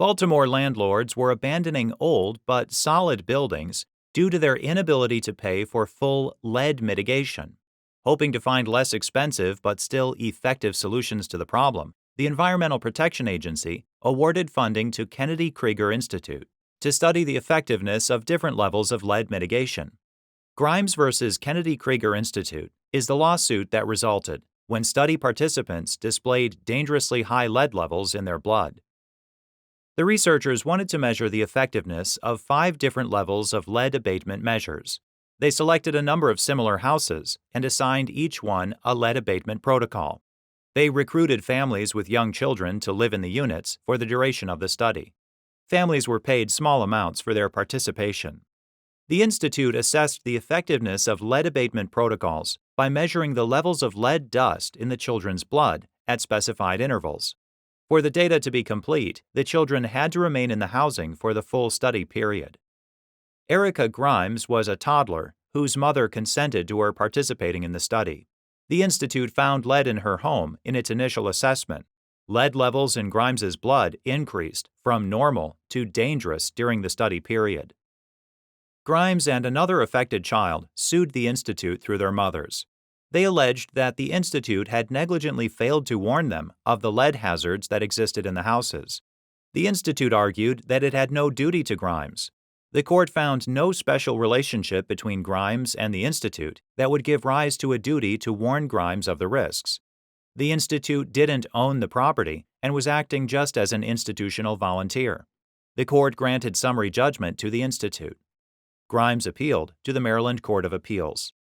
Baltimore landlords were abandoning old but solid buildings due to their inability to pay for full lead mitigation. Hoping to find less expensive but still effective solutions to the problem, the Environmental Protection Agency awarded funding to Kennedy Krieger Institute to study the effectiveness of different levels of lead mitigation. Grimes versus Kennedy Krieger Institute is the lawsuit that resulted when study participants displayed dangerously high lead levels in their blood. The researchers wanted to measure the effectiveness of 5 different levels of lead abatement measures. They selected a number of similar houses and assigned each one a lead abatement protocol. They recruited families with young children to live in the units for the duration of the study. Families were paid small amounts for their participation. The Institute assessed the effectiveness of lead abatement protocols by measuring the levels of lead dust in the children's blood at specified intervals. For the data to be complete, the children had to remain in the housing for the full study period. Erica Grimes was a toddler whose mother consented to her participating in the study. The Institute found lead in her home in its initial assessment. Lead levels in Grimes's blood increased from normal to dangerous during the study period. Grimes and another affected child sued the Institute through their mothers. They alleged that the Institute had negligently failed to warn them of the lead hazards that existed in the houses. The Institute argued that it had no duty to Grimes. The court found no special relationship between Grimes and the Institute that would give rise to a duty to warn Grimes of the risks. The Institute didn't own the property and was acting just as an institutional volunteer. The court granted summary judgment to the Institute. Grimes appealed to the Maryland Court of Appeals.